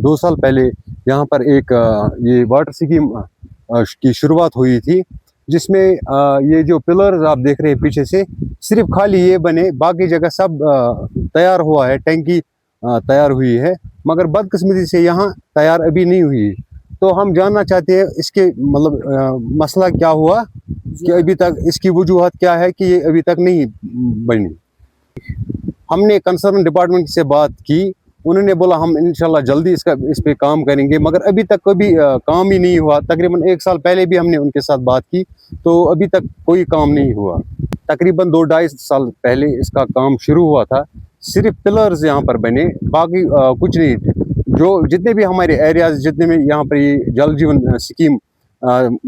2 साल पहले यहाँ पर एक ये वाटर स्कीम की शुरुआत हुई थी, जिसमें ये जो पिलर्स आप देख रहे हैं पीछे से, सिर्फ खाली ये बने, बाकी जगह सब तैयार हुआ है, टैंकी तैयार हुई है, मगर बदकिस्मती से यहाँ तैयार अभी नहीं हुई। तो हम जानना चाहते हैं इसके मतलब मसला क्या हुआ कि अभी तक इसकी वजूहत क्या है कि ये अभी तक नहीं बनी। हमने कंसर्न डिपार्टमेंट से बात की, उन्होंने बोला हम इंशाल्लाह जल्दी इस पे काम करेंगे, मगर अभी तक कभी काम ही नहीं हुआ। तकरीबन 1 साल पहले भी हमने उनके साथ बात की, तो अभी तक कोई काम नहीं हुआ। तकरीबन 2-2.5 साल पहले इसका काम शुरू हुआ था, सिर्फ पिलर्स यहाँ पर बने, बाकी कुछ नहीं। जो जितने भी हमारे एरियाज, जितने में यहाँ पर ये जल जीवन स्कीम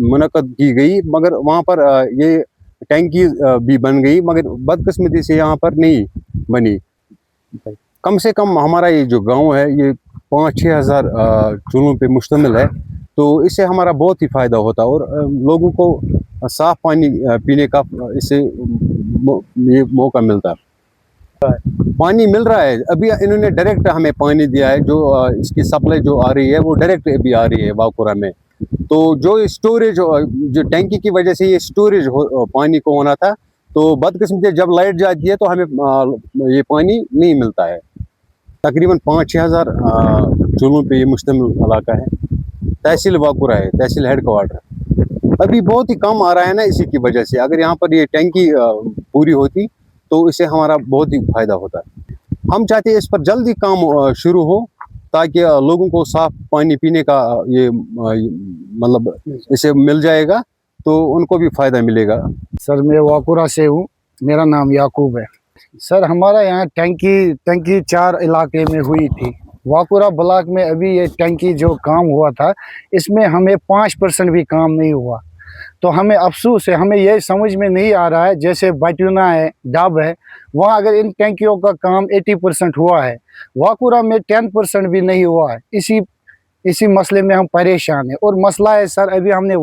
मुनक्कद की गई, मगर वहाँ पर ये टैंकी भी बन गई, मगर बदकिस्मती से यहाँ पर नहीं बनी। कम से कम हमारा ये जो गांव है ये 5-6 हज़ार चूल्हों पे मुश्तमिल है, तो इससे हमारा बहुत ही फ़ायदा होता है और लोगों को साफ़ पानी पीने का इससे ये मौका मिलता है। पानी मिल रहा है, अभी इन्होंने डायरेक्ट हमें पानी दिया है, जो इसकी सप्लाई जो आ रही है वो डायरेक्ट अभी आ रही है वाकुरा में। तो जो स्टोरेज जो टैंकी की वजह से ये स्टोरेज पानी को होना था, तो बदकिस्मती जब लाइट जाती है तो हमें ये पानी नहीं मिलता है। तकरीबन 5-6 हज़ार चूल्हों पे ये मुश्तमिल इलाका है। तहसील वाकुरा है, तहसील हेडक्वार्टर। अभी बहुत ही कम आ रहा है ना, इसी की वजह से। अगर यहाँ पर ये टैंकी पूरी होती तो इससे हमारा बहुत ही फायदा होता है। हम चाहते हैं इस पर जल्दी काम शुरू हो, ताकि लोगों को साफ पानी पीने का ये मतलब इसे मिल जाएगा तो उनको भी फायदा मिलेगा। सर मैं वाकुरा से हूँ, मेरा नाम याकूब है। सर हमारा यहाँ टैंकी 4 इलाके में हुई थी। वाकुरा ब्लॉक में अभी ये टैंकी जो काम हुआ था, इसमें हमें 5% भी काम नहीं हुआ। तो हमें अफसोस है, हमें ये समझ में नहीं आ रहा है, जैसे बटूना है, डब है, वहाँ अगर इन टैंकियों का काम 80% हुआ है, वाकुरा में 10% भी नहीं हुआ है। इसी मसले में हम परेशान हैं। और मसला है सर, अभी हमने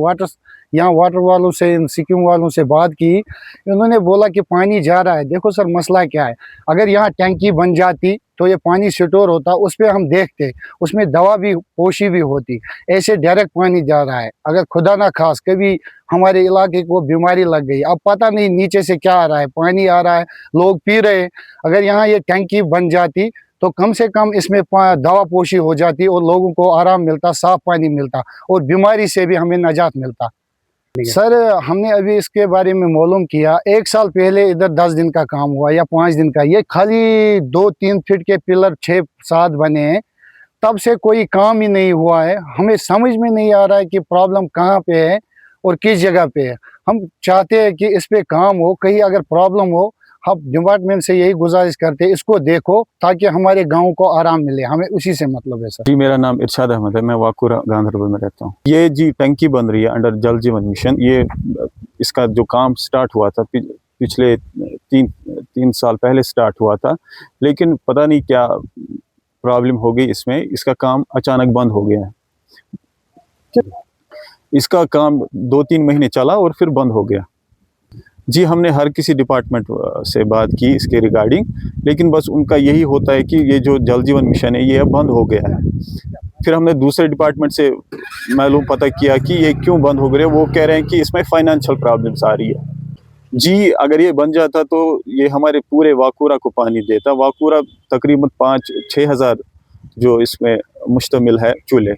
यहाँ वाटर वालों से, सिक्किम वालों से बात की, उन्होंने बोला कि पानी जा रहा है। देखो सर मसला क्या है, अगर यहाँ टैंकी बन जाती तो ये पानी स्टोर होता, उस पर हम देखते, उसमें दवा भी पोशी भी होती। ऐसे डायरेक्ट पानी जा रहा है, अगर खुदा ना खास कभी हमारे इलाके को बीमारी लग गई, अब पता नहीं नीचे से क्या आ रहा है, पानी आ रहा है, लोग पी रहे हैं। अगर यहाँ ये टैंकी बन जाती तो कम से कम इसमें दवा पोशी हो जाती और लोगों को आराम मिलता, साफ पानी मिलता और बीमारी से भी हमें निजात मिलता। सर हमने अभी इसके बारे में मालूम किया, 1 साल पहले इधर 10 दिन का काम हुआ या 5 दिन का। ये खाली 2-3 फीट के पिलर 6-7 बने हैं, तब से कोई काम ही नहीं हुआ है। हमें समझ में नहीं आ रहा है कि प्रॉब्लम कहाँ पे है और किस जगह पे है। हम चाहते हैं कि इस पे काम हो, कहीं अगर प्रॉब्लम हो, हम डिपार्टमेंट से यही गुजारिश करते हैं इसको देखो, ताकि हमारे गांव को आराम मिले। हमें उसी से मतलब है सर। जी मेरा नाम इरशाद अहमद है, मैं वाकुरा गांधरबल में रहता हूँ। ये जी टैंकी बन रही है अंडर जल जीवन मिशन। ये इसका जो काम स्टार्ट हुआ था पिछले 3 साल पहले स्टार्ट हुआ था, लेकिन पता नहीं क्या प्रॉब्लम हो गई इसमें, इसका काम अचानक बंद हो गया है। इसका काम 2-3 महीने चला और फिर बंद हो गया। जी हमने हर किसी डिपार्टमेंट से बात की इसके रिगार्डिंग, लेकिन बस उनका यही होता है कि ये जो जल जीवन मिशन है ये अब बंद हो गया है। फिर हमने दूसरे डिपार्टमेंट से मालूम पता किया कि ये क्यों बंद हो गया। वो कह रहे हैं कि इसमें फाइनेंशियल प्रॉब्लम्स आ रही है। जी अगर ये बन जाता तो ये हमारे पूरे वाकुरा को पानी देता। वाकुरा तकरीबन 5-6 हज़ार जो इसमें मुश्तमिल है चूल्हे,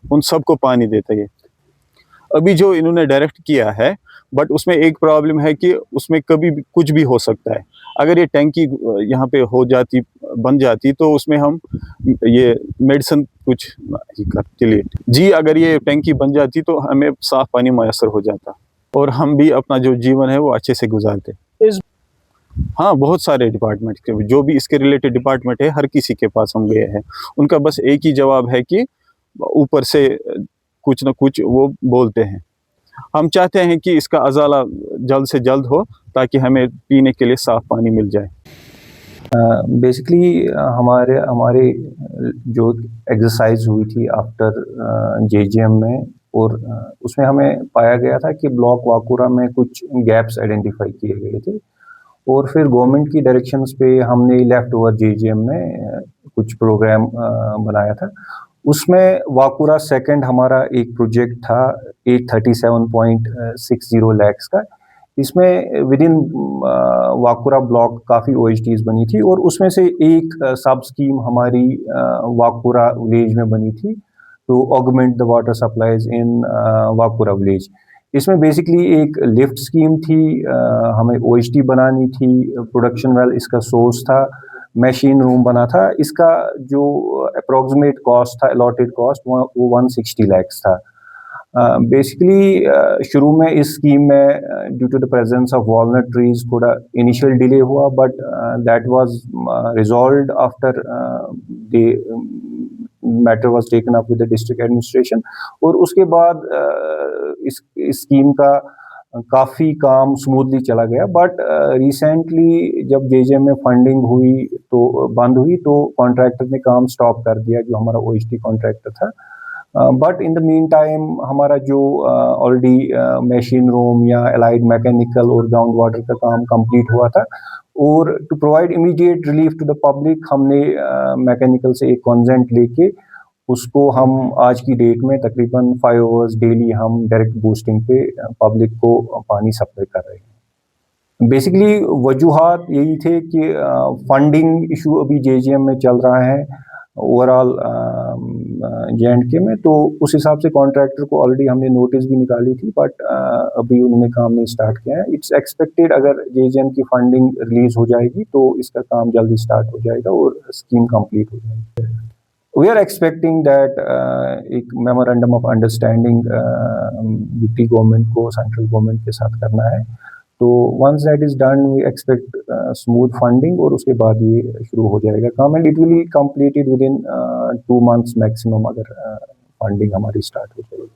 उन सबको पानी देता है। अभी जो इन्होंने डायरेक्ट किया है, बट उसमें एक प्रॉब्लम है कि उसमें कभी भी कुछ भी हो सकता है। अगर ये टैंकी यहाँ पे हो जाती, बन जाती, तो उसमें हम ये मेडिसिन कुछ ही करते लिए। जी अगर ये टैंकी बन जाती तो हमें साफ पानी मैसर हो जाता और हम भी अपना जो जीवन है वो अच्छे से गुजारते। हाँ बहुत सारे डिपार्टमेंट के जो भी इसके रिलेटेड डिपार्टमेंट है, हर किसी के पास हम गए हैं। उनका बस एक ही जवाब है कि ऊपर से कुछ ना कुछ वो बोलते हैं। हम चाहते हैं कि इसका अजाला जल्द से जल्द हो, ताकि हमें पीने के लिए साफ पानी मिल जाए। बेसिकली हमारे जो एक्सरसाइज हुई थी आफ्टर जेजीएम में, और उसमें हमें पाया गया था कि ब्लॉक वाकुरा में कुछ गैप्स आइडेंटिफाई किए गए थे, और फिर गवर्नमेंट की डायरेक्शंस पे हमने लेफ्ट ओवर जेजीएम में कुछ प्रोग्राम बनाया था, उसमें वाकुरा सेकंड हमारा एक प्रोजेक्ट था 837.60 लाख का। इसमें विद इन वाकुरा ब्लॉक काफ़ी OHTs बनी थी और उसमें से एक सब स्कीम हमारी वाकुरा विलेज में बनी थी to augment the water supplies in Vakura village. इसमें बेसिकली एक लिफ्ट स्कीम थी, हमें OHT बनानी थी, प्रोडक्शन वेल इसका सोर्स था, मशीन रूम बना था। इसका जो अप्रोक्सीमेट कॉस्ट था, अलॉटेड कॉस्ट वो 160 लाख था। बेसिकली शुरू में इस स्कीम में due to the presence of walnut trees थोड़ा इनिशियल डिले हुआ, but that was resolved after the matter was taken up with the district administration. और उसके बाद इस स्कीम का काफ़ी काम स्मूथली चला गया। बट रिसेंटली जब JJM में फंडिंग हुई तो बंद हुई, तो कॉन्ट्रैक्टर ने काम स्टॉप कर दिया, जो हमारा OHT कॉन्ट्रैक्टर था। But in the meantime हमारा जो ऑलरेडी मशीन रूम या अलाइड मैकेनिकल और ग्राउंड वाटर का काम कंप्लीट हुआ था, और to provide immediate relief to the public हमने मैकेनिकल से एक कॉन्सेंट लेके उसको हम आज की डेट में तकरीबन 5 आवर्स डेली हम डायरेक्ट बूस्टिंग पे पब्लिक को पानी सप्लाई कर रहे हैं। बेसिकली वजूहात यही थे कि फंडिंग इशू अभी JJM में चल रहा है ओवरऑल J&K में, तो उस हिसाब से कॉन्ट्रैक्टर को ऑलरेडी हमने नोटिस भी निकाली थी, बट अभी उन्होंने काम नहीं स्टार्ट किया है। इट्स एक्सपेक्टेड अगर JJM की फंडिंग रिलीज हो जाएगी तो इसका काम जल्दी स्टार्ट हो जाएगा और स्कीम कंप्लीट हो जाएगी। वी आर एक्सपेक्टिंग दैट एक memorandum of understanding UP government को सेंट्रल गवर्नमेंट के साथ करना है, तो once that is done we expect smooth funding, और उसके बाद ये शुरू हो जाएगा काम, and it will be completed within 2 months maximum अगर फंडिंग हमारी स्टार्ट हो जाएगी।